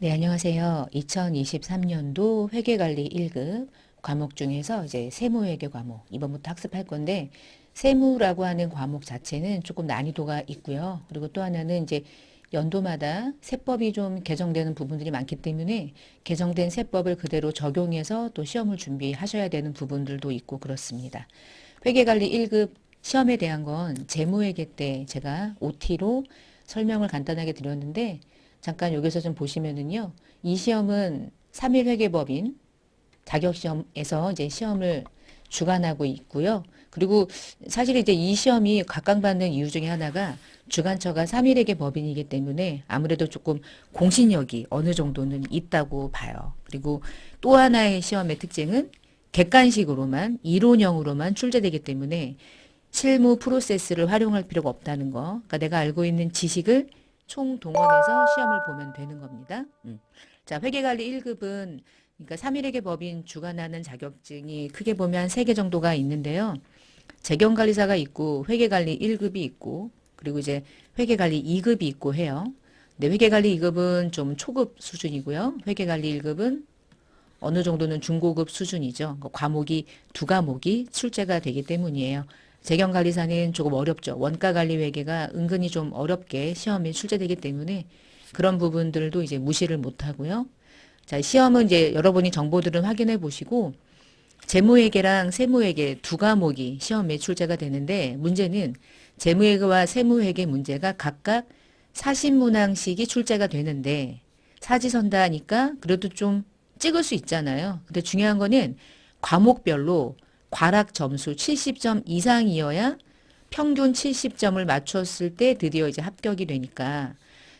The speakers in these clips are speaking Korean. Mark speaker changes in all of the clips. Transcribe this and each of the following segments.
Speaker 1: 네, 안녕하세요. 2023년도 회계관리 1급 과목 중에서 이제 세무회계 과목 이번부터 학습할 건데 세무라고 하는 과목 자체는 조금 난이도가 있고요. 그리고 또 하나는 이제 연도마다 세법이 좀 개정되는 부분들이 많기 때문에 개정된 세법을 그대로 적용해서 또 시험을 준비하셔야 되는 부분들도 있고 그렇습니다. 회계관리 1급 시험에 대한 건 재무회계 때 제가 OT로 설명을 간단하게 드렸는데 잠깐 여기서 좀 보시면은요. 이 시험은 3일 회계법인 자격시험에서 이제 시험을 주관하고 있고요. 그리고 사실 이제 이 시험이 각광받는 이유 중에 하나가 주관처가 3일 회계법인이기 때문에 아무래도 조금 공신력이 어느 정도는 있다고 봐요. 그리고 또 하나의 시험의 특징은 객관식으로만 이론형으로만 출제되기 때문에 실무 프로세스를 활용할 필요가 없다는 거. 그러니까 내가 알고 있는 지식을 총동원해서 시험을 보면 되는 겁니다. 자, 회계관리 1급은 그러니까 3일회계 법인 주관하는 자격증이 크게 보면 3개 정도가 있는데요. 재경관리사가 있고 회계관리 1급이 있고 그리고 이제 회계관리 2급이 있고 해요. 근데 회계관리 2급은 좀 초급 수준이고요. 회계관리 1급은 어느 정도는 중고급 수준이죠. 과목이 두 과목이 출제가 되기 때문이에요. 재경관리사는 조금 어렵죠. 원가관리회계가 은근히 좀 어렵게 시험에 출제되기 때문에 그런 부분들도 이제 무시를 못하고요. 자, 시험은 이제 여러분이 정보들은 확인해 보시고 재무회계랑 세무회계 두 과목이 시험에 출제가 되는데 문제는 재무회계와 세무회계 문제가 각각 40문항씩이 출제가 되는데 사지선다하니까 그래도 좀 찍을 수 있잖아요. 근데 중요한 거는 과목별로 과락 점수 70점 이상이어야 평균 70점을 맞췄을 때 드디어 이제 합격이 되니까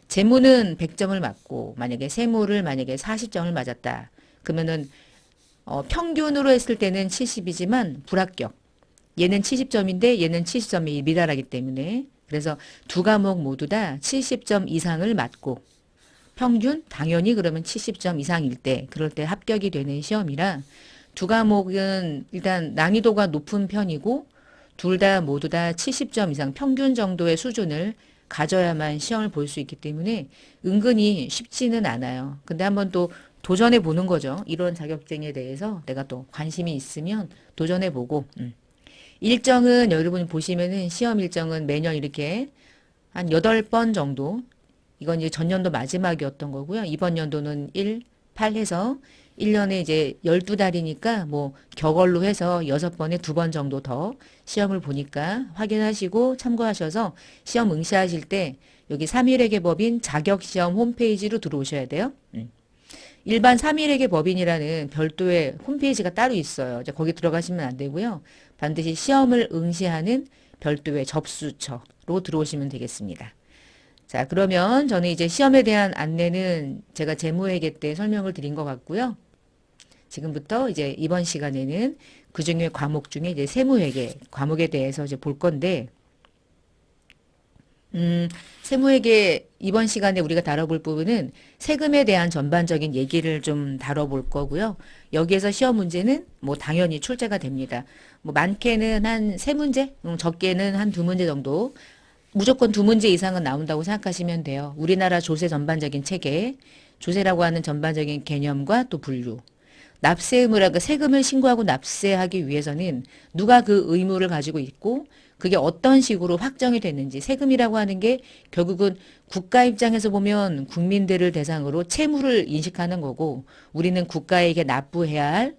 Speaker 1: 재무는 100점을 맞고 만약에 세무를 만약에 40점을 맞았다. 그러면은 평균으로 했을 때는 70이지만 불합격. 얘는 70점인데 얘는 70점이 미달하기 때문에 그래서 두 과목 모두 다 70점 이상을 맞고 평균 당연히 그러면 70점 이상일 때 그럴 때 합격이 되는 시험이라 두 과목은 일단 난이도가 높은 편이고 둘 다 모두 다 70점 이상 평균 정도의 수준을 가져야만 시험을 볼 수 있기 때문에 은근히 쉽지는 않아요. 근데 한번 또 도전해 보는 거죠. 이런 자격증에 대해서 내가 또 관심이 있으면 도전해 보고 일정은 여러분 보시면은 시험 일정은 매년 이렇게 한 8번 정도 이건 이제 전년도 마지막이었던 거고요. 이번 연도는 1, 8 해서 1년에 이제 12달이니까 뭐 격얼로 해서 6번에 2번 정도 더 시험을 보니까 확인하시고 참고하셔서 시험 응시하실 때 여기 3일회계 법인 자격시험 홈페이지로 들어오셔야 돼요. 일반 3일회계 법인이라는 별도의 홈페이지가 따로 있어요. 이제 거기 들어가시면 안 되고요. 반드시 시험을 응시하는 별도의 접수처로 들어오시면 되겠습니다. 자, 그러면 저는 이제 시험에 대한 안내는 제가 재무회계 때 설명을 드린 것 같고요. 지금부터 이제 이번 시간에는 그 중에 과목 중에 이제 세무회계 과목에 대해서 이제 볼 건데, 세무회계 이번 시간에 우리가 다뤄볼 부분은 세금에 대한 전반적인 얘기를 좀 다뤄볼 거고요. 여기에서 시험 문제는 뭐 당연히 출제가 됩니다. 뭐 많게는 한 세 문제, 적게는 한 두 문제 정도 무조건 두 문제 이상은 나온다고 생각하시면 돼요. 우리나라 조세 전반적인 체계, 조세라고 하는 전반적인 개념과 또 분류. 납세 의무라고 세금을 신고하고 납세하기 위해서는 누가 그 의무를 가지고 있고 그게 어떤 식으로 확정이 됐는지 세금이라고 하는 게 결국은 국가 입장에서 보면 국민들을 대상으로 채무를 인식하는 거고 우리는 국가에게 납부해야 할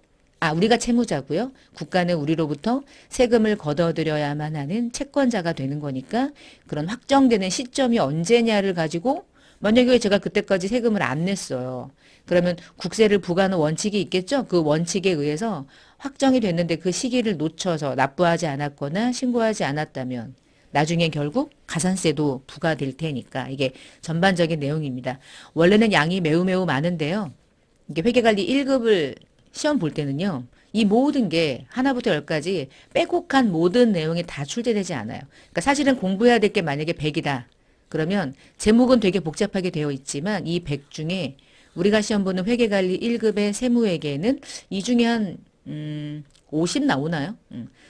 Speaker 1: 우리가 채무자고요. 국가는 우리로부터 세금을 걷어들여야만 하는 채권자가 되는 거니까 그런 확정되는 시점이 언제냐를 가지고 만약에 제가 그때까지 세금을 안 냈어요. 그러면 국세를 부과하는 원칙이 있겠죠? 그 원칙에 의해서 확정이 됐는데 그 시기를 놓쳐서 납부하지 않았거나 신고하지 않았다면 나중에 결국 가산세도 부과될 테니까 이게 전반적인 내용입니다. 원래는 양이 매우 매우 많은데요. 이게 회계관리 1급을 시험 볼 때는요. 이 모든 게 하나부터 열까지 빼곡한 모든 내용이 다 출제되지 않아요. 그러니까 사실은 공부해야 될 게 만약에 100이다. 그러면 제목은 되게 복잡하게 되어 있지만 이 100 중에 우리가 시험 보는 회계관리 1급의 세무회계는 이 중에 한 50 나오나요?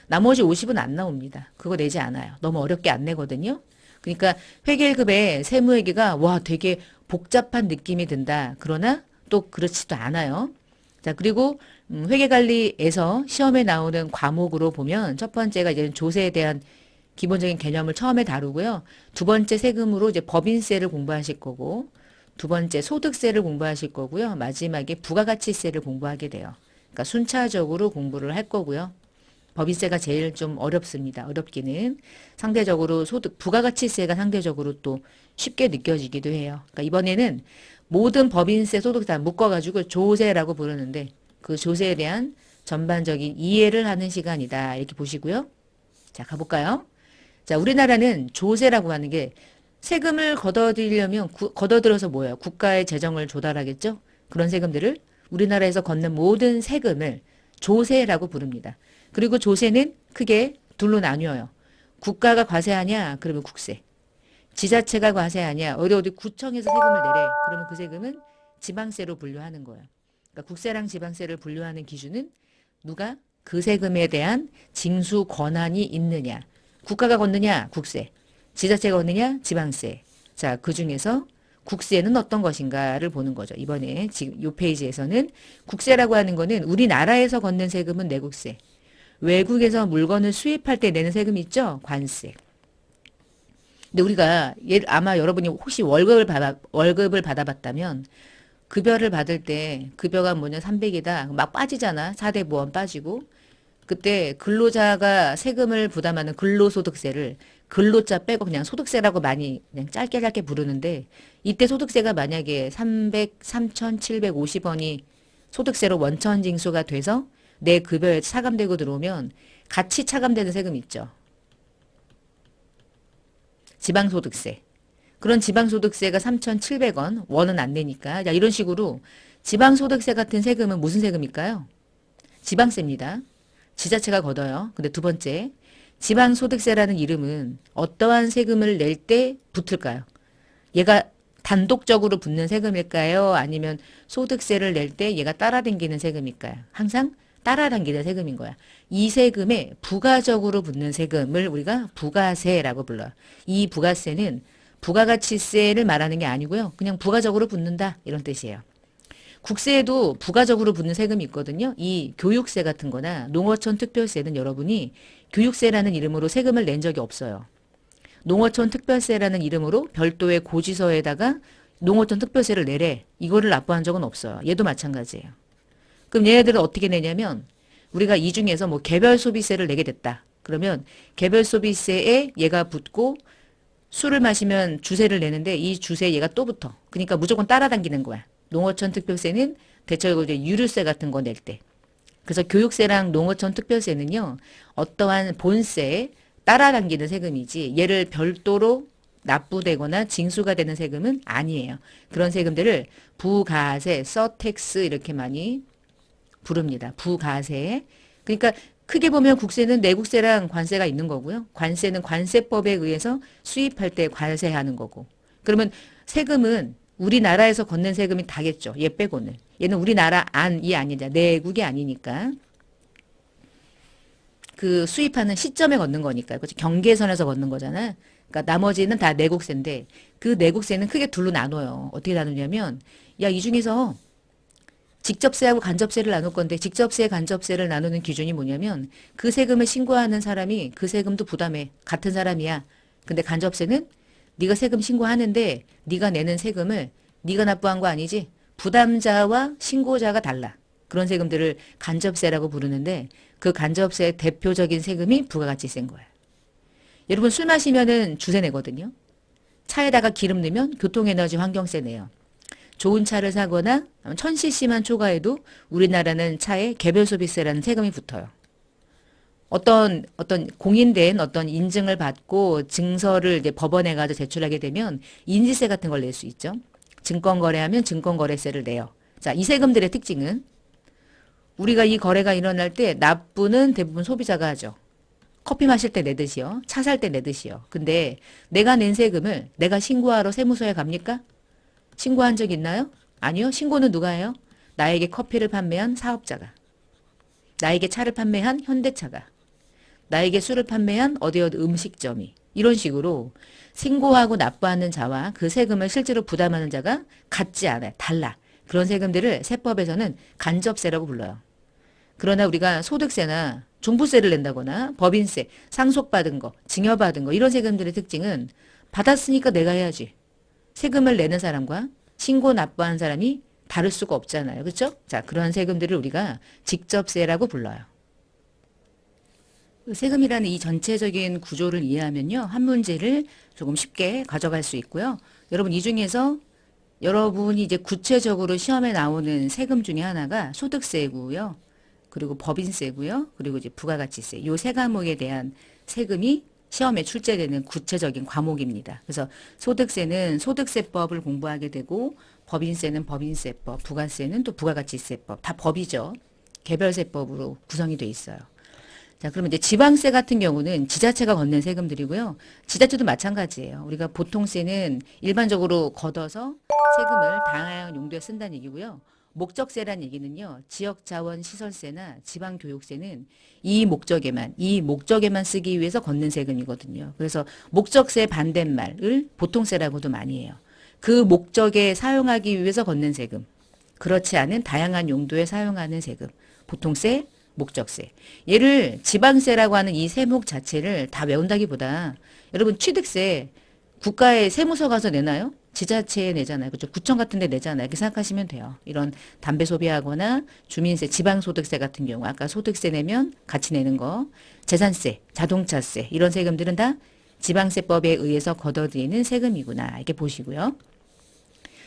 Speaker 1: 나머지 50은 안 나옵니다. 그거 내지 않아요. 너무 어렵게 안 내거든요. 그러니까 회계 1급의 세무회계가 와 되게 복잡한 느낌이 든다. 그러나 또 그렇지도 않아요. 자, 그리고 회계관리에서 시험에 나오는 과목으로 보면 첫 번째가 이제 조세에 대한 기본적인 개념을 처음에 다루고요. 두 번째 세금으로 이제 법인세를 공부하실 거고, 두 번째 소득세를 공부하실 거고요. 마지막에 부가가치세를 공부하게 돼요. 그러니까 순차적으로 공부를 할 거고요. 법인세가 제일 좀 어렵습니다. 어렵기는 상대적으로 부가가치세가 상대적으로 또 쉽게 느껴지기도 해요. 그러니까 이번에는 모든 법인세, 소득세 다 묶어가지고 조세라고 부르는데 그 조세에 대한 전반적인 이해를 하는 시간이다. 이렇게 보시고요. 자, 가볼까요? 자, 우리나라는 조세라고 하는 게 세금을 걷어들이려면 걷어들여서 뭐예요? 국가의 재정을 조달하겠죠? 그런 세금들을 우리나라에서 걷는 모든 세금을 조세라고 부릅니다. 그리고 조세는 크게 둘로 나뉘어요. 국가가 과세하냐? 그러면 국세. 지자체가 과세하냐? 어디 구청에서 세금을 내래. 그러면 그 세금은 지방세로 분류하는 거예요. 그러니까 국세랑 지방세를 분류하는 기준은 누가 그 세금에 대한 징수 권한이 있느냐. 국가가 걷느냐? 국세. 지자체가 걷느냐? 지방세. 자, 그 중에서 국세는 어떤 것인가를 보는 거죠. 이번에 지금 이 페이지에서는 국세라고 하는 거는 우리나라에서 걷는 세금은 내국세. 외국에서 물건을 수입할 때 내는 세금 있죠? 관세. 근데 우리가 아마 여러분이 혹시 월급을 받아봤다면 급여를 받을 때 급여가 뭐냐 300이다. 막 빠지잖아. 4대 보험 빠지고. 그때 근로자가 세금을 부담하는 근로소득세를 근로자 빼고 그냥 소득세라고 많이 그냥 짧게 부르는데 이때 소득세가 만약에 3,750원이 소득세로 원천 징수가 돼서 내 급여에 차감되고 들어오면 같이 차감되는 세금 있죠. 지방소득세. 그런 지방소득세가 3,700원, 원은 안 내니까. 자, 이런 식으로 지방소득세 같은 세금은 무슨 세금일까요? 지방세입니다. 지자체가 걷어요. 근데 두 번째, 지방소득세라는 이름은 어떠한 세금을 낼 때 붙을까요? 얘가 단독적으로 붙는 세금일까요? 아니면 소득세를 낼 때 얘가 따라당기는 세금일까요? 항상 따라당기는 세금인 거야. 이 세금에 부가적으로 붙는 세금을 우리가 부가세라고 불러요. 이 부가세는 부가가치세를 말하는 게 아니고요. 그냥 부가적으로 붙는다 이런 뜻이에요. 국세에도 부가적으로 붙는 세금이 있거든요. 이 교육세 같은 거나 농어촌 특별세는 여러분이 교육세라는 이름으로 세금을 낸 적이 없어요. 농어촌 특별세라는 이름으로 별도의 고지서에다가 농어촌 특별세를 내래. 이거를 납부한 적은 없어요. 얘도 마찬가지예요. 그럼 얘네들은 어떻게 내냐면 우리가 이 중에서 뭐 개별 소비세를 내게 됐다. 그러면 개별 소비세에 얘가 붙고 술을 마시면 주세를 내는데 이 주세에 얘가 또 붙어. 그러니까 무조건 따라당기는 거야. 농어촌 특별세는 대체적으로 이제 유류세 같은 거 낼 때. 그래서 교육세랑 농어촌 특별세는요. 어떠한 본세에 따라당기는 세금이지 얘를 별도로 납부되거나 징수가 되는 세금은 아니에요. 그런 세금들을 부가세, 서택스 이렇게 많이 부릅니다. 부가세. 그러니까 크게 보면 국세는 내국세랑 관세가 있는 거고요. 관세는 관세법에 의해서 수입할 때 관세하는 거고. 그러면 세금은 우리나라에서 걷는 세금이 다겠죠. 얘 빼고는. 얘는 우리나라 안이 아니냐. 내국이 아니니까. 그 수입하는 시점에 걷는 거니까. 그렇죠? 경계선에서 걷는 거잖아. 그러니까 나머지는 다 내국세인데 그 내국세는 크게 둘로 나눠요. 어떻게 나누냐면 야, 이 중에서 직접세하고 간접세를 나눌 건데 직접세, 간접세를 나누는 기준이 뭐냐면 그 세금을 신고하는 사람이 그 세금도 부담해. 같은 사람이야. 근데 간접세는 네가 세금 신고하는데 네가 내는 세금을 네가 납부한 거 아니지? 부담자와 신고자가 달라. 그런 세금들을 간접세라고 부르는데 그 간접세의 대표적인 세금이 부가가치세인 거야. 여러분 술 마시면은 주세 내거든요. 차에다가 기름 넣으면 교통에너지 환경세 내요. 좋은 차를 사거나 1000cc만 초과해도 우리나라는 차에 개별소비세라는 세금이 붙어요. 어떤 공인된 어떤 인증을 받고 증서를 이제 법원에 가서 제출하게 되면 인지세 같은 걸 낼 수 있죠. 증권 거래하면 증권거래세를 내요. 자, 이 세금들의 특징은 우리가 이 거래가 일어날 때 납부는 대부분 소비자가 하죠. 커피 마실 때 내듯이요. 차 살 때 내듯이요. 근데 내가 낸 세금을 내가 신고하러 세무서에 갑니까? 신고한 적 있나요? 아니요. 신고는 누가 해요? 나에게 커피를 판매한 사업자가. 나에게 차를 판매한 현대차가. 나에게 술을 판매한 어디 음식점이. 이런 식으로 신고하고 납부하는 자와 그 세금을 실제로 부담하는 자가 같지 않아요. 달라. 그런 세금들을 세법에서는 간접세라고 불러요. 그러나 우리가 소득세나 종부세를 낸다거나 법인세, 상속받은 거, 증여받은 거 이런 세금들의 특징은 받았으니까 내가 해야지. 세금을 내는 사람과 신고 납부하는 사람이 다를 수가 없잖아요. 그렇죠? 자, 그런 세금들을 우리가 직접세라고 불러요. 세금이라는 이 전체적인 구조를 이해하면요. 한 문제를 조금 쉽게 가져갈 수 있고요. 여러분 이 중에서 여러분이 이제 구체적으로 시험에 나오는 세금 중에 하나가 소득세고요. 그리고 법인세고요. 그리고 이제 부가가치세. 요 세 과목에 대한 세금이 시험에 출제되는 구체적인 과목입니다. 그래서 소득세는 소득세법을 공부하게 되고 법인세는 법인세법, 부가세는 또 부가가치세법. 다 법이죠. 개별세법으로 구성이 돼 있어요. 자, 그러면 이제 지방세 같은 경우는 지자체가 걷는 세금들이고요. 지자체도 마찬가지예요. 우리가 보통세는 일반적으로 걷어서 세금을 다양한 용도에 쓴다는 얘기고요. 목적세란 얘기는요. 지역자원시설세나 지방교육세는 이 목적에만 쓰기 위해서 걷는 세금이거든요. 그래서 목적세 반대말을 보통세라고도 많이 해요. 그 목적에 사용하기 위해서 걷는 세금. 그렇지 않은 다양한 용도에 사용하는 세금. 보통세, 목적세. 얘를 지방세라고 하는 이 세목 자체를 다 외운다기보다 여러분 취득세 국가에 세무서 가서 내나요? 지자체에 내잖아요. 그렇죠? 구청 같은 데 내잖아요. 이렇게 생각하시면 돼요. 이런 담배 소비하거나 주민세, 지방소득세 같은 경우 아까 소득세 내면 같이 내는 거, 재산세, 자동차세 이런 세금들은 다 지방세법에 의해서 걷어들이는 세금이구나. 이렇게 보시고요.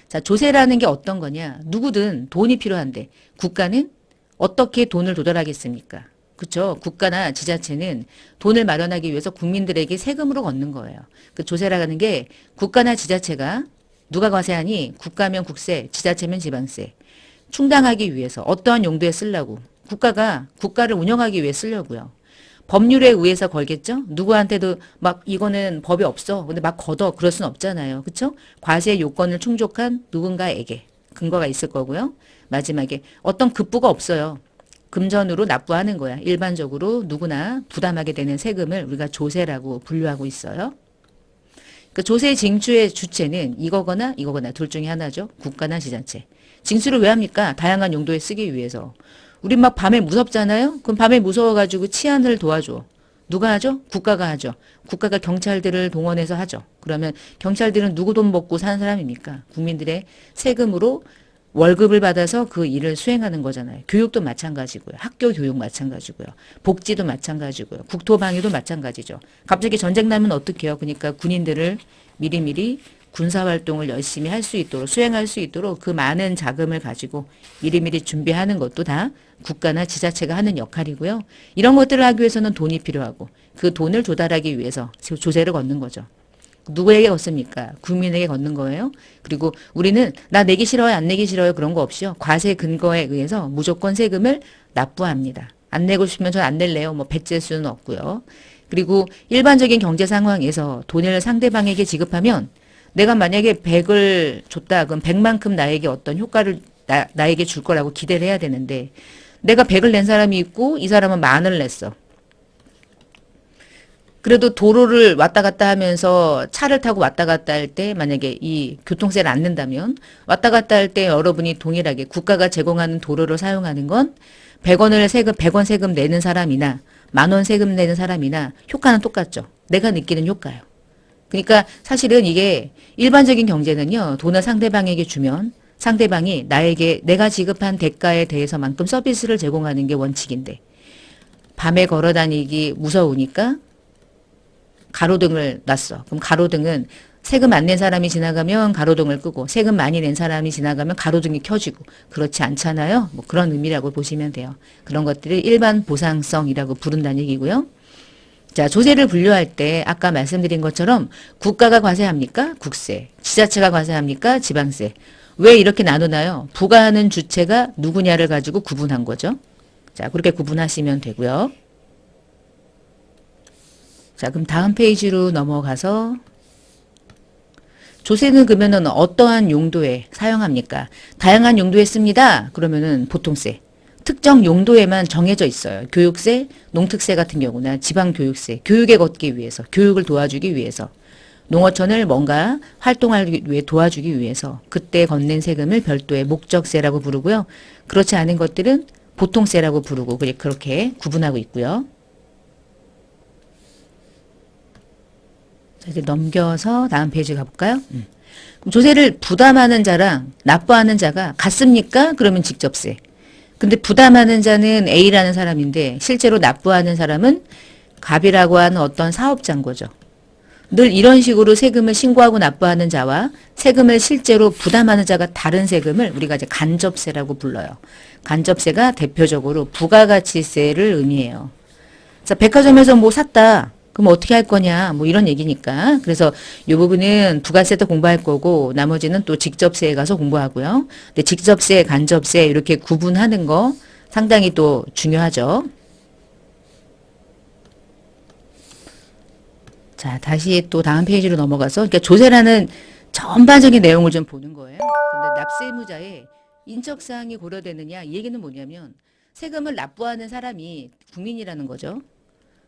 Speaker 1: 자, 조세라는 게 어떤 거냐? 누구든 돈이 필요한데 국가는 어떻게 돈을 조달하겠습니까? 그렇죠? 국가나 지자체는 돈을 마련하기 위해서 국민들에게 세금으로 걷는 거예요. 그 조세라는 게 국가나 지자체가 누가 과세하니? 국가면 국세, 지자체면 지방세. 충당하기 위해서 어떠한 용도에 쓰려고 국가가 국가를 운영하기 위해 쓰려고요. 법률에 의해서 걸겠죠? 누구한테도 막 이거는 법이 없어. 근데 막 걷어. 그럴 순 없잖아요. 그렇죠? 과세 요건을 충족한 누군가에게 근거가 있을 거고요. 마지막에 어떤 급부가 없어요. 금전으로 납부하는 거야. 일반적으로 누구나 부담하게 되는 세금을 우리가 조세라고 분류하고 있어요. 그 조세 징수의 주체는 이거거나 둘 중에 하나죠. 국가나 지자체. 징수를 왜 합니까? 다양한 용도에 쓰기 위해서. 우리 막 밤에 무섭잖아요. 그럼 밤에 무서워가지고 치안을 도와줘. 누가 하죠? 국가가 하죠. 국가가 경찰들을 동원해서 하죠. 그러면 경찰들은 누구 돈 먹고 사는 사람입니까? 국민들의 세금으로 월급을 받아서 그 일을 수행하는 거잖아요. 교육도 마찬가지고요. 학교 교육 마찬가지고요. 복지도 마찬가지고요. 국토방위도 마찬가지죠. 갑자기 전쟁 나면 어떡해요? 그러니까 군인들을 미리미리 군사활동을 열심히 할 수 있도록 수행할 수 있도록 그 많은 자금을 가지고 미리미리 준비하는 것도 다 국가나 지자체가 하는 역할이고요. 이런 것들을 하기 위해서는 돈이 필요하고 그 돈을 조달하기 위해서 조세를 걷는 거죠. 누구에게 걷습니까? 국민에게 걷는 거예요. 그리고 우리는 나 내기 싫어요, 안 내기 싫어요 그런 거 없이요. 과세 근거에 의해서 무조건 세금을 납부합니다. 안 내고 싶으면 전 안 낼래요. 뭐 배제 수는 없고요. 그리고 일반적인 경제 상황에서 돈을 상대방에게 지급하면 내가 만약에 100을 줬다 그럼 100만큼 나에게 어떤 효과를 나에게 줄 거라고 기대를 해야 되는데 내가 100을 낸 사람이 있고 이 사람은 10,000을 냈어. 그래도 도로를 왔다 갔다 하면서 차를 타고 왔다 갔다 할 때 만약에 이 교통세를 안 낸다면 왔다 갔다 할 때 여러분이 동일하게 국가가 제공하는 도로를 사용하는 건 100원 세금 내는 사람이나 10,000원 세금 내는 사람이나 효과는 똑같죠. 내가 느끼는 효과요. 그러니까 사실은 이게 일반적인 경제는요. 돈을 상대방에게 주면 상대방이 나에게 내가 지급한 대가에 대해서만큼 서비스를 제공하는 게 원칙인데 밤에 걸어 다니기 무서우니까 가로등을 놨어. 그럼 가로등은 세금 안 낸 사람이 지나가면 가로등을 끄고 세금 많이 낸 사람이 지나가면 가로등이 켜지고 그렇지 않잖아요. 뭐 그런 의미라고 보시면 돼요. 그런 것들을 일반 보상성이라고 부른다는 얘기고요. 자, 조세를 분류할 때 아까 말씀드린 것처럼 국가가 과세합니까? 국세. 지자체가 과세합니까? 지방세. 왜 이렇게 나누나요? 부과하는 주체가 누구냐를 가지고 구분한 거죠. 자, 그렇게 구분하시면 되고요. 자, 그럼 다음 페이지로 넘어가서 조세는 그러면은 어떠한 용도에 사용합니까? 다양한 용도에 씁니다. 그러면은 보통세. 특정 용도에만 정해져 있어요. 교육세, 농특세 같은 경우나 지방교육세, 교육에 걷기 위해서, 교육을 도와주기 위해서, 농어촌을 뭔가 활동하기 위해 도와주기 위해서 그때 걷는 세금을 별도의 목적세라고 부르고요. 그렇지 않은 것들은 보통세라고 부르고 그렇게 구분하고 있고요. 자, 이제 넘겨서 다음 페이지 가볼까요? 그럼 조세를 부담하는 자랑 납부하는 자가 같습니까? 그러면 직접세. 근데 부담하는 자는 A라는 사람인데 실제로 납부하는 사람은 갑이라고 하는 어떤 사업자인 거죠. 늘 이런 식으로 세금을 신고하고 납부하는 자와 세금을 실제로 부담하는 자가 다른 세금을 우리가 이제 간접세라고 불러요. 간접세가 대표적으로 부가가치세를 의미해요. 자, 백화점에서 뭐 샀다. 그럼 어떻게 할 거냐? 뭐 이런 얘기니까. 그래서 이 부분은 부가세도 공부할 거고 나머지는 또 직접세에 가서 공부하고요. 근데 직접세, 간접세 이렇게 구분하는 거 상당히 또 중요하죠. 자, 다시 또 다음 페이지로 넘어가서 그러니까 조세라는 전반적인 내용을 좀 보는 거예요. 근데 납세의무자의 인적사항이 고려되느냐 이 얘기는 뭐냐면 세금을 납부하는 사람이 국민이라는 거죠.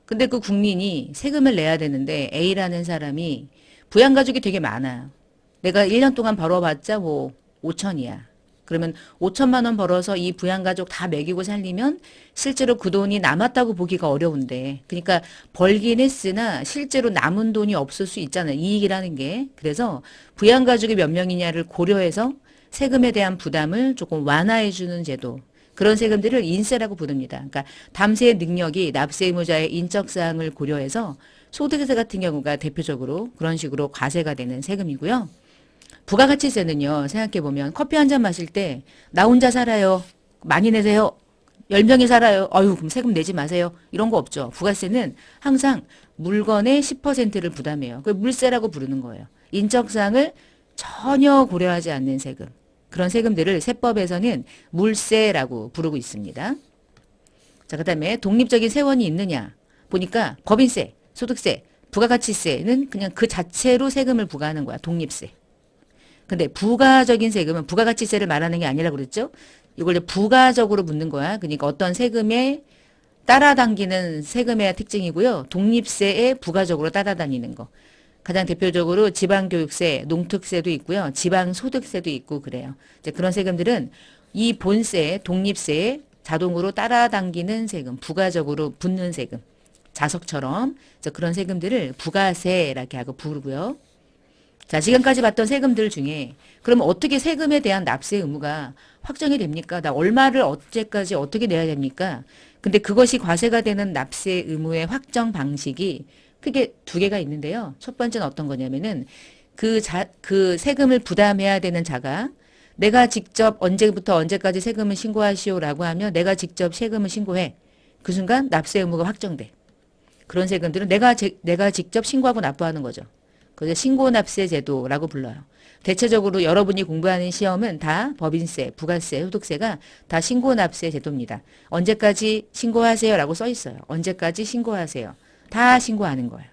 Speaker 1: 근데 그 국민이 세금을 내야 되는데 A라는 사람이 부양가족이 되게 많아요. 내가 1년 동안 벌어봤자 뭐 5천이야. 그러면 5천만 원 벌어서 이 부양가족 다 먹이고 살리면 실제로 그 돈이 남았다고 보기가 어려운데 그러니까 벌긴 했으나 실제로 남은 돈이 없을 수 있잖아요. 이익이라는 게. 그래서 부양가족이 몇 명이냐를 고려해서 세금에 대한 부담을 조금 완화해 주는 제도. 그런 세금들을 인세라고 부릅니다. 그러니까 담세의 능력이 납세의무자의 인적사항을 고려해서 소득세 같은 경우가 대표적으로 그런 식으로 과세가 되는 세금이고요. 부가가치세는요. 생각해보면 커피 한 잔 마실 때 나 혼자 살아요. 많이 내세요. 10명이 살아요. 어휴 그럼 세금 내지 마세요. 이런 거 없죠. 부가세는 항상 물건의 10%를 부담해요. 그걸 물세라고 부르는 거예요. 인적사항을 전혀 고려하지 않는 세금. 그런 세금들을 세법에서는 물세라고 부르고 있습니다. 자, 그 다음에 독립적인 세원이 있느냐 보니까 법인세, 소득세, 부가가치세는 그냥 그 자체로 세금을 부과하는 거야. 독립세. 근데 부가적인 세금은 부가가치세를 말하는 게 아니라 그랬죠. 이걸 부가적으로 묻는 거야. 그러니까 어떤 세금에 따라당기는 세금의 특징이고요. 독립세에 부가적으로 따라다니는 거. 가장 대표적으로 지방교육세, 농특세도 있고요. 지방소득세도 있고 그래요. 이제 그런 세금들은 이 본세, 독립세에 자동으로 따라당기는 세금, 부가적으로 붙는 세금, 자석처럼 그런 세금들을 부가세라고 하고 부르고요. 자, 지금까지 봤던 세금들 중에 그러면 어떻게 세금에 대한 납세 의무가 확정이 됩니까? 나 얼마를 언제까지 어떻게 내야 됩니까? 근데 그것이 과세가 되는 납세 의무의 확정 방식이 크게 두 개가 있는데요. 첫 번째는 어떤 거냐면은 그 세금을 부담해야 되는 자가 내가 직접 언제부터 언제까지 세금을 신고하시오라고 하면 내가 직접 세금을 신고해. 그 순간 납세 의무가 확정돼. 그런 세금들은 내가 직접 신고하고 납부하는 거죠. 그래서 신고납세 제도라고 불러요. 대체적으로 여러분이 공부하는 시험은 다 법인세, 부가세, 소득세가 다 신고납세 제도입니다. 언제까지 신고하세요라고 써 있어요. 언제까지 신고하세요. 다 신고하는 거예요.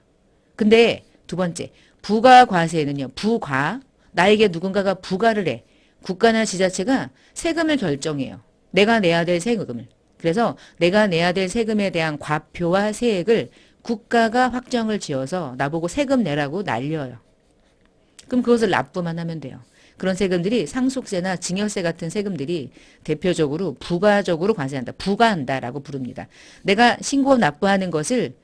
Speaker 1: 근데 두 번째, 부가과세는요. 부과, 나에게 누군가가 부과를 해. 국가나 지자체가 세금을 결정해요. 내가 내야 될 세금을. 그래서 내가 내야 될 세금에 대한 과표와 세액을 국가가 확정을 지어서 나보고 세금 내라고 날려요. 그럼 그것을 납부만 하면 돼요. 그런 세금들이 상속세나 증여세 같은 세금들이 대표적으로 부가적으로 과세한다. 부과한다라고 부릅니다. 내가 신고 납부하는 것을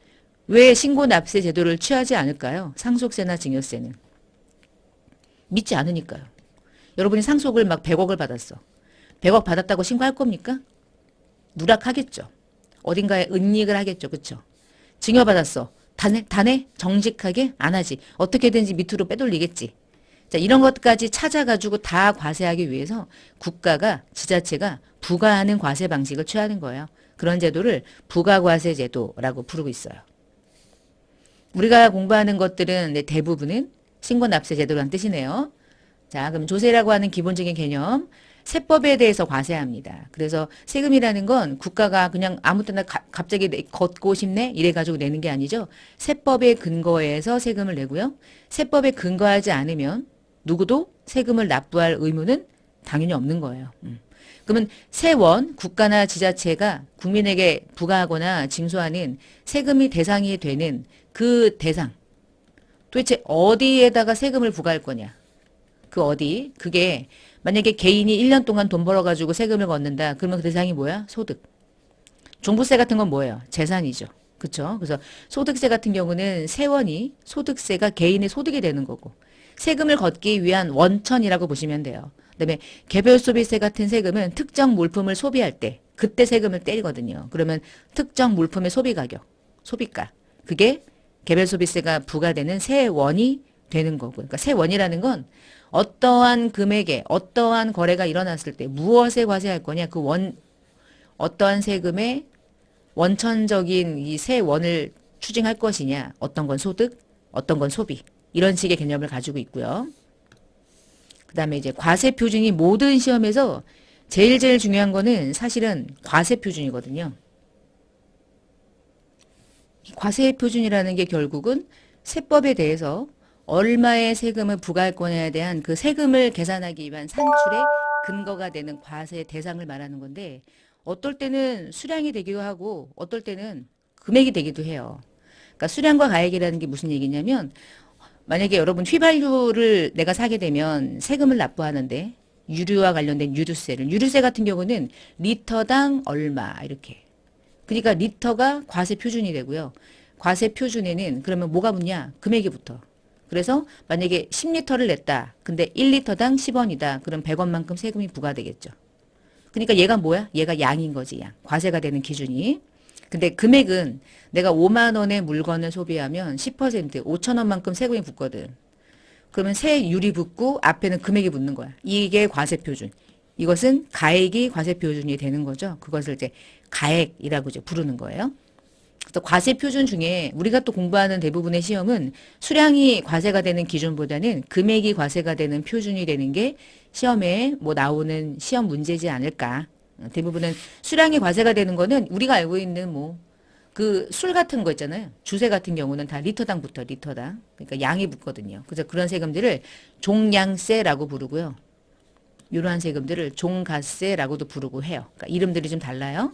Speaker 1: 왜 신고 납세 제도를 취하지 않을까요? 상속세나 증여세는. 믿지 않으니까요. 여러분이 상속을 막 100억을 받았어. 100억 받았다고 신고할 겁니까? 누락하겠죠. 어딘가에 은닉을 하겠죠. 그렇죠? 증여받았어. 다내? 정직하게? 안 하지. 어떻게든지 밑으로 빼돌리겠지. 자, 이런 것까지 찾아가지고 다 과세하기 위해서 국가가, 지자체가 부과하는 과세 방식을 취하는 거예요. 그런 제도를 부가과세 제도라고 부르고 있어요. 우리가 공부하는 것들은 대부분은 신고납세 제도라는 뜻이네요. 자, 그럼 조세라고 하는 기본적인 개념. 세법에 대해서 과세합니다. 그래서 세금이라는 건 국가가 그냥 아무 때나 갑자기 걷고 싶네? 이래가지고 내는 게 아니죠. 세법에 근거해서 세금을 내고요. 세법에 근거하지 않으면 누구도 세금을 납부할 의무는 당연히 없는 거예요. 그러면 세원, 국가나 지자체가 국민에게 부과하거나 징수하는 세금이 대상이 되는 그 대상. 도대체 어디에다가 세금을 부과할 거냐? 그 어디? 그게 만약에 개인이 1년 동안 돈 벌어가지고 세금을 걷는다. 그러면 그 대상이 뭐야? 소득. 종부세 같은 건 뭐예요? 재산이죠. 그쵸? 그래서 소득세 같은 경우는 세원이 소득세가 개인의 소득이 되는 거고 세금을 걷기 위한 원천이라고 보시면 돼요. 그다음에 개별 소비세 같은 세금은 특정 물품을 소비할 때 그때 세금을 때리거든요. 그러면 특정 물품의 소비 가격, 소비가 그게 개별 소비세가 부과되는 세원이 되는 거고. 그러니까 세원이라는 건 어떠한 금액에 어떠한 거래가 일어났을 때 무엇에 과세할 거냐 그 어떠한 세금에 원천적인 이 세원을 추징할 것이냐 어떤 건 소득 어떤 건 소비 이런 식의 개념을 가지고 있고요. 그 다음에 이제 과세 표준이 모든 시험에서 제일 중요한 거는 사실은 과세 표준이거든요. 과세 표준이라는 게 결국은 세법에 대해서 얼마의 세금을 부과할 거냐에 대한 그 세금을 계산하기 위한 산출의 근거가 되는 과세 대상을 말하는 건데 어떨 때는 수량이 되기도 하고 어떨 때는 금액이 되기도 해요. 그러니까 수량과 가액이라는 게 무슨 얘기냐면 만약에 여러분 휘발유를 내가 사게 되면 세금을 납부하는데 유류와 관련된 유류세 같은 경우는 리터당 얼마 이렇게. 그러니까 리터가 과세 표준이 되고요. 과세 표준에는 그러면 뭐가 붙냐? 금액이 붙어. 그래서 만약에 10리터를 냈다. 근데 1리터당 10원이다. 그럼 100원만큼 세금이 부과되겠죠. 그러니까 얘가 뭐야? 얘가 양인 거지, 양. 과세가 되는 기준이. 근데 금액은 내가 5만 원의 물건을 소비하면 10% 5천 원만큼 세금이 붙거든. 그러면 세율이 붙고 앞에는 금액이 붙는 거야. 이게 과세 표준. 이것은 가액이 과세 표준이 되는 거죠. 그것을 이제 가액이라고 이제 부르는 거예요. 그래서 과세 표준 중에 우리가 또 공부하는 대부분의 시험은 수량이 과세가 되는 기준보다는 금액이 과세가 되는 표준이 되는 게 시험에 뭐 나오는 시험 문제지 않을까. 대부분은 수량이 과세가 되는 거는 우리가 알고 있는 뭐 그 술 같은 거 있잖아요. 주세 같은 경우는 다 리터당 붙어, 리터당. 그러니까 양이 붙거든요. 그래서 그런 세금들을 종량세라고 부르고요. 이러한 세금들을 종가세라고도 부르고 해요. 그러니까 이름들이 좀 달라요.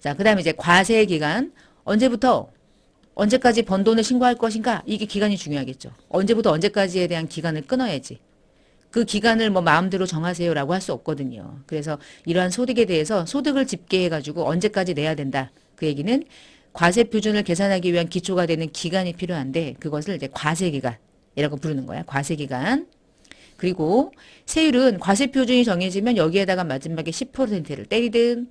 Speaker 1: 자, 그 다음에 이제 과세 기간. 언제부터 언제까지 번 돈을 신고할 것인가? 이게 기간이 중요하겠죠. 언제부터 언제까지에 대한 기간을 끊어야지. 그 기간을 뭐 마음대로 정하세요라고 할 수 없거든요. 그래서 이러한 소득에 대해서 소득을 집계해가지고 언제까지 내야 된다. 그 얘기는 과세 표준을 계산하기 위한 기초가 되는 기간이 필요한데 그것을 이제 과세 기간이라고 부르는 거야. 과세 기간. 그리고 세율은 과세 표준이 정해지면 여기에다가 마지막에 10%를 때리든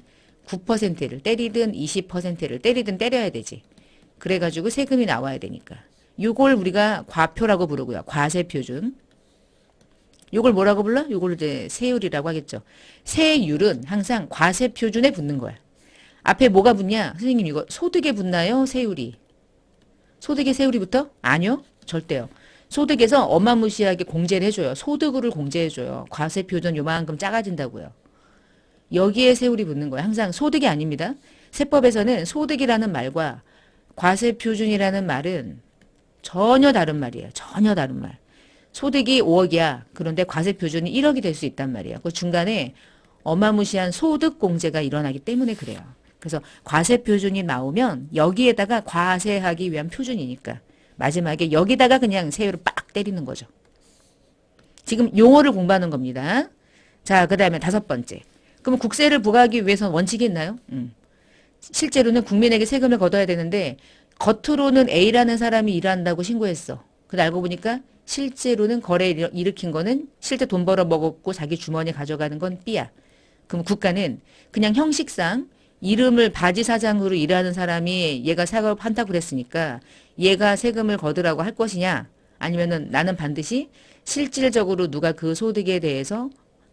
Speaker 1: 9%를 때리든 20%를 때리든 때려야 되지. 그래가지고 세금이 나와야 되니까. 요걸 우리가 과표라고 부르고요. 과세 표준. 요걸 뭐라고 불러? 요걸 이제 세율이라고 하겠죠. 세율은 항상 과세 표준에 붙는 거야. 앞에 뭐가 붙냐? 선생님 이거 소득에 붙나요? 세율이. 소득에 세율이 붙어? 아니요. 절대요. 소득에서 어마무시하게 공제를 해줘요. 소득을 공제해줘요. 과세 표준 요만큼 작아진다고요. 여기에 세율이 붙는 거예요. 항상 소득이 아닙니다. 세법에서는 소득이라는 말과 과세 표준이라는 말은 전혀 다른 말이에요. 전혀 다른 말. 소득이 5억이야. 그런데 과세 표준이 1억이 될 수 있단 말이에요. 그 중간에 어마무시한 소득 공제가 일어나기 때문에 그래요. 그래서 과세 표준이 나오면 여기에다가 과세하기 위한 표준이니까 마지막에 여기다가 그냥 세율을 빡 때리는 거죠. 지금 용어를 공부하는 겁니다. 자, 그 다음에 5번째. 그럼 국세를 부과하기 위해서는 원칙이 있나요? 실제로는 국민에게 세금을 걷어야 되는데 겉으로는 A라는 사람이 일한다고 신고했어. 근데 알고 보니까 실제로는 거래를 일으킨 거는 실제 돈 벌어 먹었고 자기 주머니에 가져가는 건 B야. 그럼 국가는 그냥 형식상 이름을 바지 사장으로 일하는 사람이 얘가 사업을 한다고 그랬으니까 얘가 세금을 거두라고 할 것이냐 아니면은 나는 반드시 실질적으로 누가 그 소득에 대해서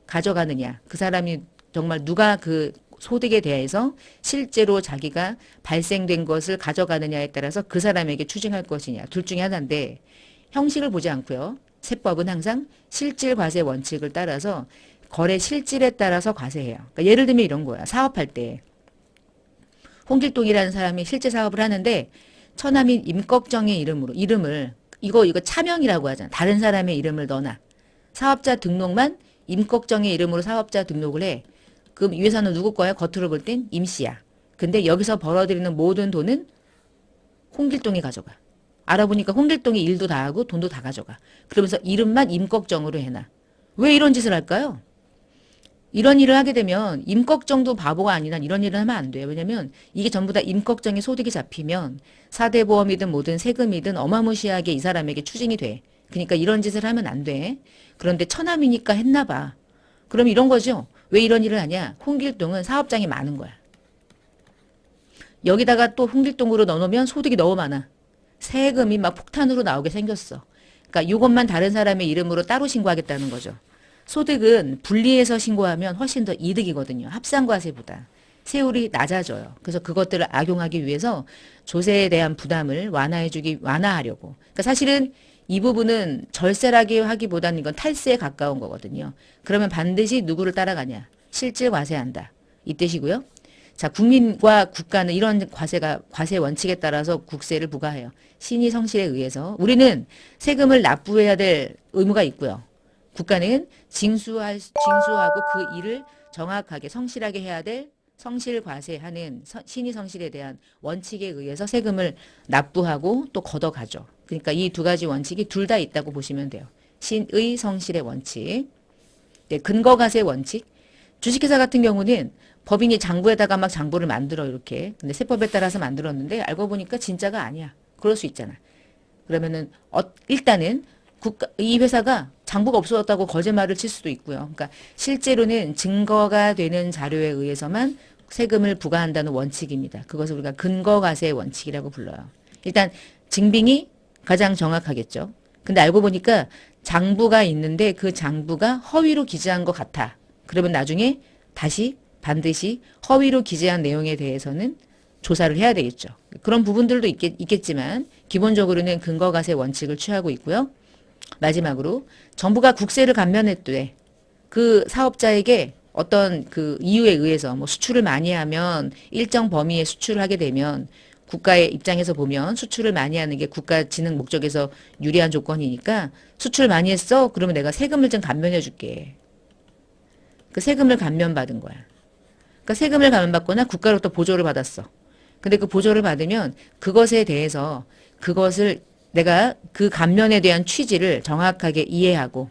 Speaker 1: 가져가느냐 그 사람이 정말 누가 그 소득에 대해서 실제로 자기가 발생된 것을 가져가느냐에 따라서 그 사람에게 추징할 것이냐 둘 중에 하나인데 형식을 보지 않고요. 세법은 항상 실질 과세 원칙을 따라서 거래 실질에 따라서 과세해요. 그러니까 예를 들면 이런 거야. 사업할 때 홍길동이라는 사람이 실제 사업을 하는데 처남인 임꺽정의 이름을 이거 차명이라고 하잖아. 다른 사람의 이름을 넣어놔. 사업자 등록만 임꺽정의 이름으로 사업자 등록을 해. 그럼 이 회사는 누구 거야? 겉으로 볼 땐 임씨야. 근데 여기서 벌어들이는 모든 돈은 홍길동이 가져가. 알아보니까 홍길동이 일도 다 하고 돈도 다 가져가. 그러면서 이름만 임꺽정으로 해놔. 왜 이런 짓을 할까요? 이런 일을 하게 되면 임꺽정도 바보가 아니라 이런 일을 하면 안 돼요. 왜냐면 이게 전부 다 임꺽정의 소득이 잡히면 4대 보험이든 뭐든 세금이든 어마무시하게 이 사람에게 추징이 돼. 그러니까 이런 짓을 하면 안 돼. 그런데 처남이니까 했나 봐. 그럼 이런 거죠. 왜 이런 일을 하냐? 홍길동은 사업장이 많은 거야. 여기다가 또 홍길동으로 넣어놓으면 소득이 너무 많아. 세금이 막 폭탄으로 나오게 생겼어. 그러니까 이것만 다른 사람의 이름으로 따로 신고하겠다는 거죠. 소득은 분리해서 신고하면 훨씬 더 이득이거든요. 합산과세보다. 세율이 낮아져요. 그래서 그것들을 악용하기 위해서 조세에 대한 부담을 완화하려고. 그러니까 사실은 이 부분은 절세라기 하기보다는 이건 탈세에 가까운 거거든요. 그러면 반드시 누구를 따라가냐? 실질 과세한다. 이 뜻이고요. 자, 국민과 국가는 이런 과세 원칙에 따라서 국세를 부과해요. 신의 성실에 의해서. 우리는 세금을 납부해야 될 의무가 있고요. 국가는 징수하고 그 일을 정확하게 성실하게 해야 될 성실과세하는 신의 성실에 대한 원칙에 의해서 세금을 납부하고 또 걷어가죠. 그러니까 이 두 가지 원칙이 둘 다 있다고 보시면 돼요. 신의 성실의 원칙, 네, 근거과세 원칙. 주식회사 같은 경우는 법인이 장부에다가 막 장부를 만들어 이렇게. 근데 세법에 따라서 만들었는데 알고 보니까 진짜가 아니야. 그럴 수 있잖아. 그러면은 일단은 이 회사가 장부가 없어졌다고 거짓말을 칠 수도 있고요. 그러니까 실제로는 증거가 되는 자료에 의해서만 세금을 부과한다는 원칙입니다. 그것을 우리가 근거과세 원칙이라고 불러요. 일단 증빙이 가장 정확하겠죠. 근데 알고 보니까 장부가 있는데 그 장부가 허위로 기재한 것 같아. 그러면 나중에 다시 반드시 허위로 기재한 내용에 대해서는 조사를 해야 되겠죠. 그런 부분들도 있겠지만 기본적으로는 근거과세 원칙을 취하고 있고요. 마지막으로 정부가 국세를 감면했되 그 사업자에게 어떤 그 이유에 의해서 뭐 수출을 많이 하면 일정 범위의 수출을 하게 되면 국가의 입장에서 보면 수출을 많이 하는 게 국가 진흥 목적에서 유리한 조건이니까 수출 많이 했어? 그러면 내가 세금을 좀 감면해 줄게. 그 세금을 감면받은 거야. 그러니까 세금을 감면받거나 국가로부터 보조를 받았어. 근데 그 보조를 받으면 그것에 대해서 그것을 내가 그 감면에 대한 취지를 정확하게 이해하고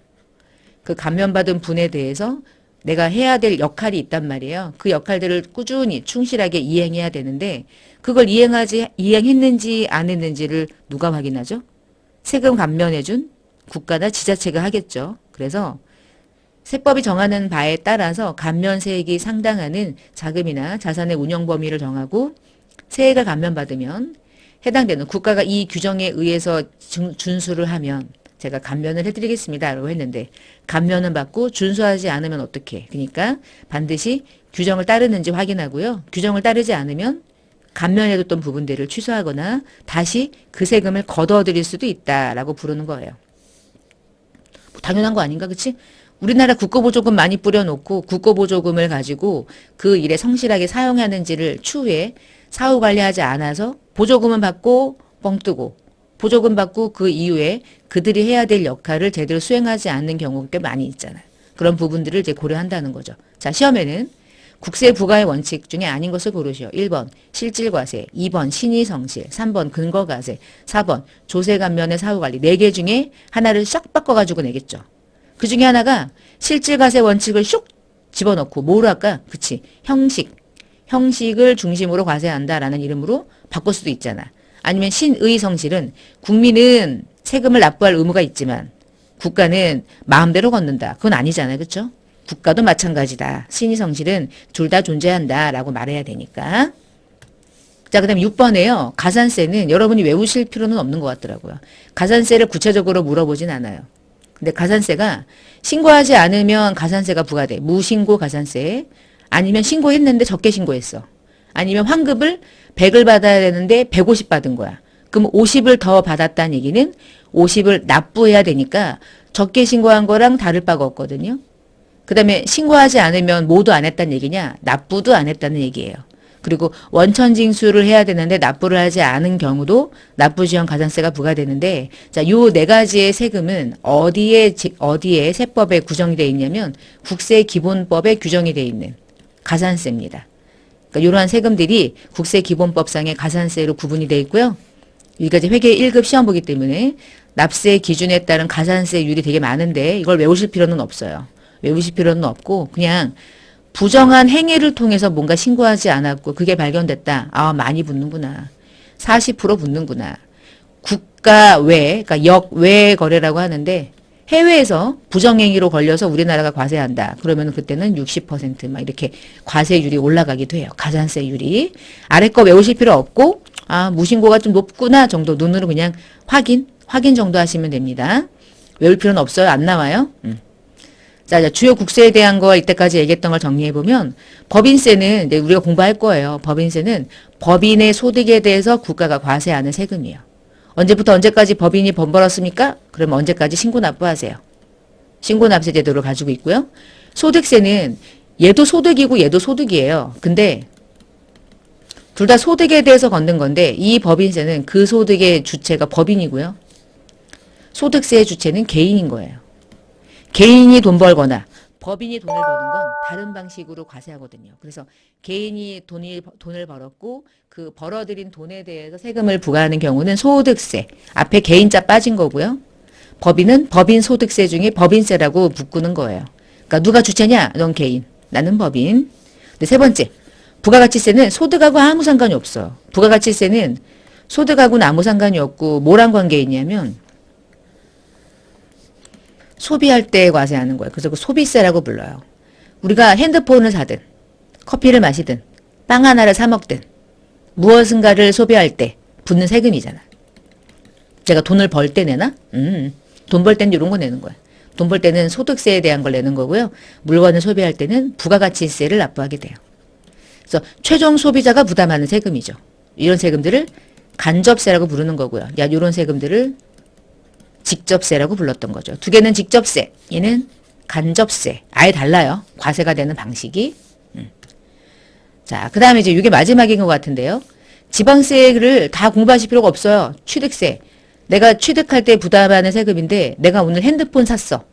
Speaker 1: 그 감면받은 분에 대해서 내가 해야 될 역할이 있단 말이에요. 그 역할들을 꾸준히 충실하게 이행해야 되는데 그걸 이행했는지 안 했는지를 누가 확인하죠? 세금 감면해준 국가나 지자체가 하겠죠. 그래서 세법이 정하는 바에 따라서 감면세액이 상당하는 자금이나 자산의 운영 범위를 정하고 세액을 감면받으면 해당되는 국가가 이 규정에 의해서 준수를 하면 제가 감면을 해드리겠습니다. 라고 했는데 감면은 받고 준수하지 않으면 어떻게? 그러니까 반드시 규정을 따르는지 확인하고요. 규정을 따르지 않으면 감면해뒀던 부분들을 취소하거나 다시 그 세금을 걷어들일 수도 있다라고 부르는 거예요. 뭐 당연한 거 아닌가? 그치? 우리나라 국고보조금 많이 뿌려놓고 국고보조금을 가지고 그 일에 성실하게 사용하는지를 추후에 사후관리하지 않아서 보조금은 받고 뻥 뜨고 보조금 받고 그 이후에 그들이 해야 될 역할을 제대로 수행하지 않는 경우가 꽤 많이 있잖아요. 그런 부분들을 이제 고려한다는 거죠. 자, 시험에는 국세 부과의 원칙 중에 아닌 것을 고르시오. 1번 실질과세, 2번 신의성실, 3번 근거과세, 4번 조세감면의 사후관리. 4개 중에 하나를 싹 바꿔가지고 내겠죠. 그 중에 하나가 실질과세 원칙을 슉 집어넣고 뭐로 할까? 그치. 형식을 중심으로 과세한다라는 이름으로 바꿀 수도 있잖아. 아니면 신의성실은 국민은 세금을 납부할 의무가 있지만 국가는 마음대로 걷는다. 그건 아니잖아요. 그렇죠? 국가도 마찬가지다. 신의성실은 둘 다 존재한다라고 말해야 되니까. 자, 그 다음에 6번에요. 가산세는 여러분이 외우실 필요는 없는 것 같더라고요. 가산세를 구체적으로 물어보진 않아요. 근데 가산세가 신고하지 않으면 가산세가 부과돼. 무신고 가산세. 아니면 신고했는데 적게 신고했어. 아니면 환급을 100을 받아야 되는데 150 받은 거야. 그럼 50을 더 받았다는 얘기는 50을 납부해야 되니까 적게 신고한 거랑 다를 바가 없거든요. 그 다음에 신고하지 않으면 뭐도 안 했다는 얘기냐? 납부도 안 했다는 얘기예요. 그리고 원천징수를 해야 되는데 납부를 하지 않은 경우도 납부지연 가산세가 부과되는데, 자, 요 네 가지의 세금은 어디에 세법에 규정이 되어 있냐면 국세기본법에 규정이 되어 있는 가산세입니다. 그러니까 이러한 세금들이 국세기본법상의 가산세로 구분이 되어 있고요. 여기까지 회계 1급 시험 보기 때문에 납세 기준에 따른 가산세율이 되게 많은데 이걸 외우실 필요는 없어요. 외우실 필요는 없고 그냥 부정한 행위를 통해서 뭔가 신고하지 않았고 그게 발견됐다. 아, 많이 붙는구나. 40% 붙는구나. 국가 외, 그러니까 역외 거래라고 하는데 해외에서 부정행위로 걸려서 우리나라가 과세한다. 그러면 그때는 60% 막 이렇게 과세율이 올라가기도 해요. 가산세율이. 아래 거 외우실 필요 없고 아, 무신고가 좀 높구나 정도 눈으로 그냥 확인 정도 하시면 됩니다. 외울 필요는 없어요. 안 나와요. 자, 주요 국세에 대한 거 이때까지 얘기했던 걸 정리해보면 법인세는 이제 우리가 공부할 거예요. 법인세는 법인의 소득에 대해서 국가가 과세하는 세금이에요. 언제부터 언제까지 법인이 번 벌었습니까? 그러면 언제까지 신고 납부하세요. 신고 납세 제도를 가지고 있고요. 소득세는 얘도 소득이고 얘도 소득이에요. 근데 둘 다 소득에 대해서 걷는 건데 이 법인세는 그 소득의 주체가 법인이고요. 소득세의 주체는 개인인 거예요. 개인이 돈 벌거나 법인이 돈을 버는 건 다른 방식으로 과세하거든요. 그래서 개인이 돈을 벌었고 그 벌어들인 돈에 대해서 세금을 부과하는 경우는 소득세. 앞에 개인자 빠진 거고요. 법인은 법인 소득세 중에 법인세라고 묶는 거예요. 그러니까 누가 주체냐? 넌 개인. 나는 법인. 근데 세 번째. 부가가치세는 소득하고 아무 상관이 없어요. 부가가치세는 소득하고는 아무 상관이 없고 뭐랑 관계 있냐면 소비할 때 과세하는 거예요. 그래서 그 소비세라고 불러요. 우리가 핸드폰을 사든 커피를 마시든 빵 하나를 사 먹든 무엇인가를 소비할 때 붙는 세금이잖아. 제가 돈을 벌 때 내나? 돈 벌 때는 이런 거 내는 거야. 돈 벌 때는 소득세에 대한 걸 내는 거고요. 물건을 소비할 때는 부가가치세를 납부하게 돼요. 그래서 최종 소비자가 부담하는 세금이죠. 이런 세금들을 간접세라고 부르는 거고요. 이런 세금들을 직접세라고 불렀던 거죠. 두 개는 직접세, 얘는 간접세. 아예 달라요. 과세가 되는 방식이. 자, 그 다음에 이제 이게 마지막인 것 같은데요. 지방세를 다 공부하실 필요가 없어요. 취득세. 내가 취득할 때 부담하는 세금인데 내가 오늘 핸드폰 샀어.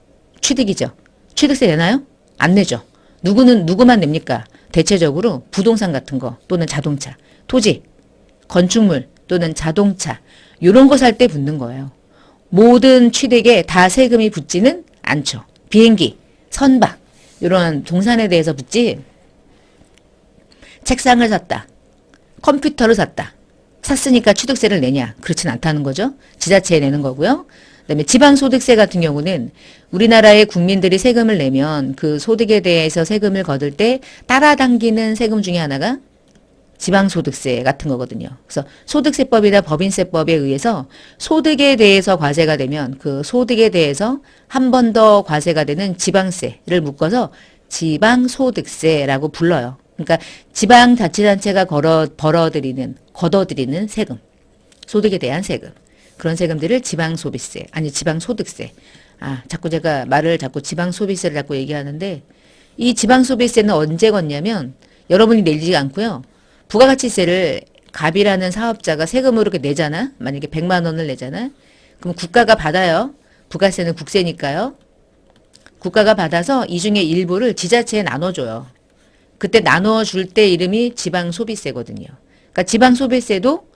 Speaker 1: 취득이죠. 취득세 내나요? 안 내죠. 누구만 냅니까? 대체적으로 부동산 같은 거 또는 자동차, 토지, 건축물 또는 자동차 이런 거 살 때 붙는 거예요. 모든 취득에 다 세금이 붙지는 않죠. 비행기, 선박 이런 동산에 대해서 붙지. 책상을 샀다. 컴퓨터를 샀다. 샀으니까 취득세를 내냐? 그렇진 않다는 거죠. 지자체에 내는 거고요. 그다음에 지방소득세 같은 경우는 우리나라의 국민들이 세금을 내면 그 소득에 대해서 세금을 거둘 때 따라당기는 세금 중에 하나가 지방소득세 같은 거거든요. 그래서 소득세법이나 법인세법에 의해서 소득에 대해서 과세가 되면 그 소득에 대해서 한 번 더 과세가 되는 지방세를 묶어서 지방소득세라고 불러요. 그러니까 지방자치단체가 걷어들이는 세금, 소득에 대한 세금. 그런 세금들을 지방소비세, 아니 지방소득세. 자꾸 제가 지방소비세를 자꾸 얘기하는데 이 지방소비세는 언제 걷냐면 여러분이 내지 않고요. 부가가치세를 갑이라는 사업자가 세금으로 이렇게 내잖아. 만약에 100만 원을 내잖아. 그럼 국가가 받아요. 부가세는 국세니까요. 국가가 받아서 이 중에 일부를 지자체에 나눠줘요. 그때 나눠줄 때 이름이 지방소비세거든요. 그러니까 지방소비세도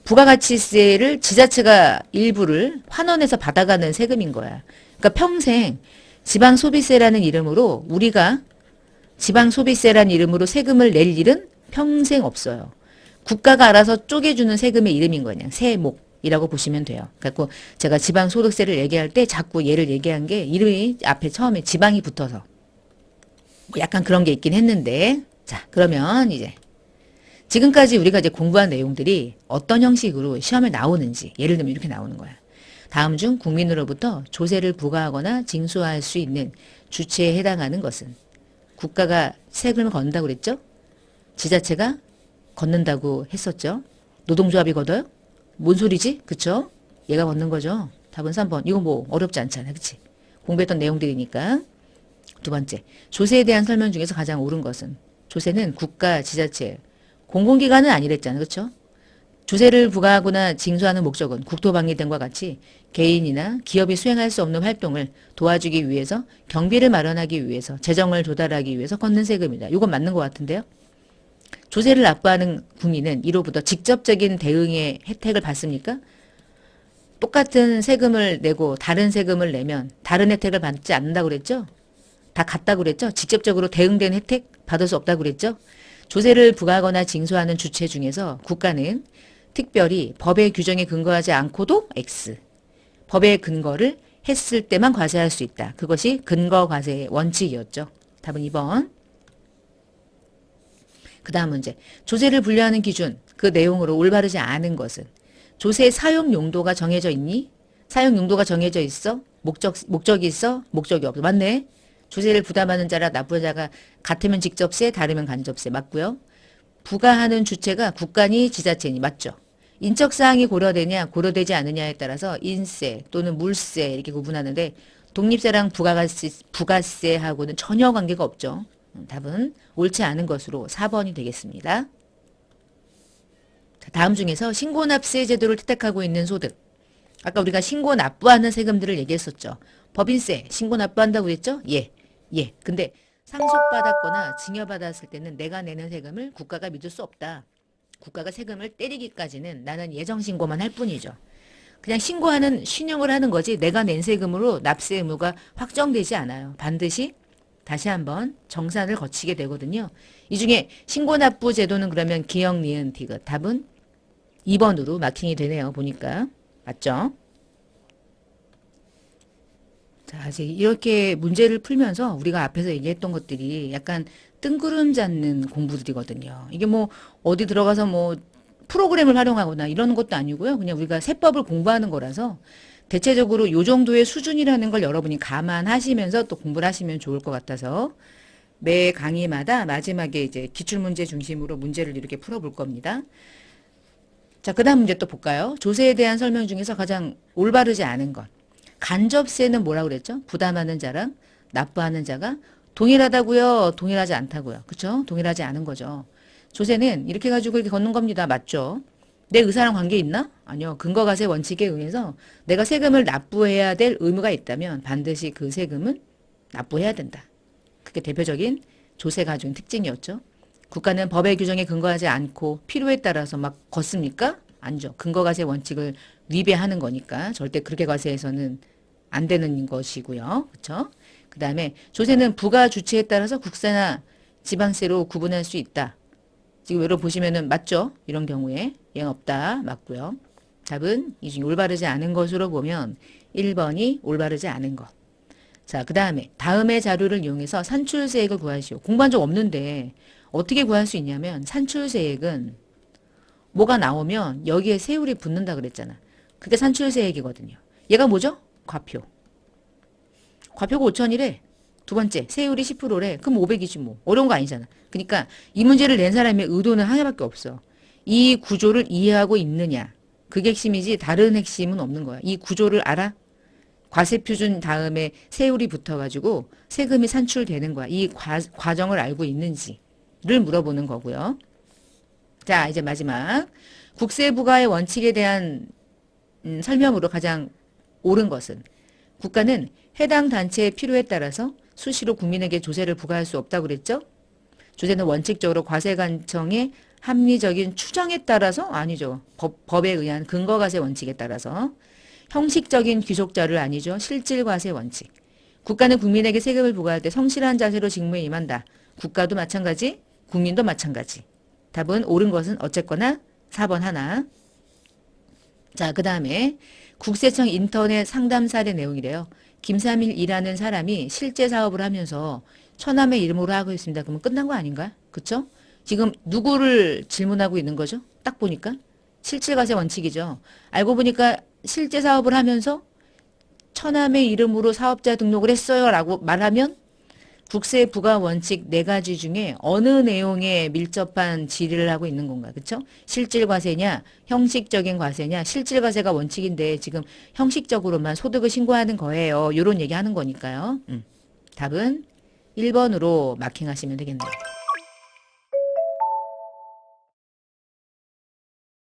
Speaker 1: 부가가치세를 지자체가 일부를 환원해서 받아가는 세금인 거야. 그러니까 평생 지방소비세라는 이름으로 우리가 지방소비세라는 이름으로 세금을 낼 일은 평생 없어요. 국가가 알아서 쪼개주는 세금의 이름인 거냐. 세목이라고 보시면 돼요. 그래서 제가 지방소득세를 얘기할 때 자꾸 얘를 얘기한 게 이름이 앞에 처음에 지방이 붙어서 약간 그런 게 있긴 했는데 자 그러면 이제 지금까지 우리가 이제 공부한 내용들이 어떤 형식으로 시험에 나오는지 예를 들면 이렇게 나오는 거야. 다음 중 국민으로부터 조세를 부과하거나 징수할 수 있는 주체에 해당하는 것은 국가가 세금을 건다고 그랬죠? 지자체가 걷는다고 했었죠? 노동조합이 걷어요? 뭔 소리지? 그쵸? 얘가 걷는 거죠. 답은 3번. 이거 뭐 어렵지 않잖아. 그치? 공부했던 내용들이니까. 두 번째. 조세에 대한 설명 중에서 가장 옳은 것은 조세는 국가, 지자체, 공공기관은 아니랬잖아. 그쵸? 조세를 부과하거나 징수하는 목적은 국토방위 등과 같이 개인이나 기업이 수행할 수 없는 활동을 도와주기 위해서 경비를 마련하기 위해서 재정을 조달하기 위해서 걷는 세금이다. 이건 맞는 것 같은데요. 조세를 납부하는 국민은 이로부터 직접적인 대응의 혜택을 받습니까? 똑같은 세금을 내고 다른 세금을 내면 다른 혜택을 받지 않는다고 그랬죠? 다 같다고 그랬죠? 직접적으로 대응된 혜택 받을 수 없다고 그랬죠? 조세를 부과하거나 징수하는 주체 중에서 국가는 특별히 법의 규정에 근거하지 않고도 X, 법의 근거를 했을 때만 과세할 수 있다. 그것이 근거과세의 원칙이었죠. 답은 2번. 그 다음 문제. 조세를 분류하는 기준, 그 내용으로 올바르지 않은 것은 조세 사용 용도가 정해져 있니? 사용 용도가 정해져 있어? 목적이 있어? 목적이 없어. 맞네. 조세를 부담하는 자라 납부하는 자가 같으면 직접세, 다르면 간접세. 맞고요. 부과하는 주체가 국가니 지자체니. 맞죠. 인적사항이 고려되냐 고려되지 않느냐에 따라서 인세 또는 물세 이렇게 구분하는데 독립세랑 부가세하고는 전혀 관계가 없죠. 답은 옳지 않은 것으로 4번이 되겠습니다. 자, 다음 중에서 신고납세 제도를 채택하고 있는 소득. 아까 우리가 신고 납부하는 세금들을 얘기했었죠. 법인세 신고 납부한다고 했죠? 예. 예. 근데 상속받았거나 증여받았을 때는 내가 내는 세금을 국가가 믿을 수 없다. 국가가 세금을 때리기까지는 나는 예정신고만 할 뿐이죠. 그냥 신용을 하는 거지 내가 낸 세금으로 납세 의무가 확정되지 않아요. 반드시 다시 한번 정산을 거치게 되거든요. 이 중에 신고납부 제도는 그러면 기역, 니은, 디귿. 답은 2번으로 마킹이 되네요. 보니까. 맞죠? 자, 이제 이렇게 문제를 풀면서 우리가 앞에서 얘기했던 것들이 약간 뜬구름 잡는 공부들이거든요. 이게 뭐 어디 들어가서 뭐 프로그램을 활용하거나 이런 것도 아니고요. 그냥 우리가 세법을 공부하는 거라서 대체적으로 요 정도의 수준이라는 걸 여러분이 감안하시면서 또 공부를 하시면 좋을 것 같아서 매 강의마다 마지막에 이제 기출문제 중심으로 문제를 이렇게 풀어볼 겁니다. 자, 그 다음 문제 또 볼까요? 조세에 대한 설명 중에서 가장 올바르지 않은 것. 간접세는 뭐라고 그랬죠? 부담하는 자랑 납부하는 자가 동일하다고요? 동일하지 않다고요? 그쵸? 동일하지 않은 거죠. 조세는 이렇게 가지고 이렇게 걷는 겁니다. 맞죠? 내 의사랑 관계 있나? 아니요. 근거과세 원칙에 의해서 내가 세금을 납부해야 될 의무가 있다면 반드시 그 세금은 납부해야 된다. 그게 대표적인 조세 가중의 특징이었죠. 국가는 법의 규정에 근거하지 않고 필요에 따라서 막 걷습니까? 아니죠. 근거과세 원칙을 위배하는 거니까 절대 그렇게 과세해서는 안 되는 것이고요. 그렇죠? 그 다음에 조세는 부가 주체에 따라서 국세나 지방세로 구분할 수 있다. 지금 여러분 보시면은 맞죠? 이런 경우에 얘는 없다. 맞고요. 답은 이 중에 올바르지 않은 것으로 보면 1번이 올바르지 않은 것. 자, 그 다음의 자료를 이용해서 산출세액을 구하시오. 공부한 적 없는데 어떻게 구할 수 있냐면 산출세액은 뭐가 나오면 여기에 세율이 붙는다 그랬잖아. 그게 산출세액이거든요. 얘가 뭐죠? 과표. 과표가 5천이래. 두 번째, 세율이 10%래. 그럼 500이지 뭐. 어려운 거 아니잖아. 그러니까 이 문제를 낸 사람의 의도는 하나밖에 없어. 이 구조를 이해하고 있느냐. 그게 핵심이지 다른 핵심은 없는 거야. 이 구조를 알아? 과세표준 다음에 세율이 붙어가지고 세금이 산출되는 거야. 이 과정을 알고 있는지를 물어보는 거고요. 자, 이제 마지막. 국세부과의 원칙에 대한 설명으로 가장 옳은 것은 국가는 해당 단체의 필요에 따라서 수시로 국민에게 조세를 부과할 수 없다고 그랬죠? 조세는 원칙적으로 과세관청의 합리적인 추정에 따라서 아니죠. 법에 의한 근거과세 원칙에 따라서 형식적인 귀속자를 아니죠. 실질과세 원칙. 국가는 국민에게 세금을 부과할 때 성실한 자세로 직무에 임한다. 국가도 마찬가지, 국민도 마찬가지. 답은 옳은 것은 어쨌거나 4번 하나. 자, 그 다음에 국세청 인터넷 상담 사례 내용이래요. 김삼일이라는 사람이 실제 사업을 하면서 처남의 이름으로 하고 있습니다. 그러면 끝난 거 아닌가? 그쵸? 지금 누구를 질문하고 있는 거죠? 딱 보니까 실질과세 원칙이죠. 알고 보니까 실제 사업을 하면서 처남의 이름으로 사업자 등록을 했어요 라고 말하면 국세 부과 원칙 4가지 중에 어느 내용에 밀접한 질의를 하고 있는 건가? 그쵸? 실질 과세냐, 형식적인 과세냐, 실질 과세가 원칙인데 지금 형식적으로만 소득을 신고하는 거예요. 이런 얘기 하는 거니까요. 답은 1번으로 마킹하시면 되겠네요.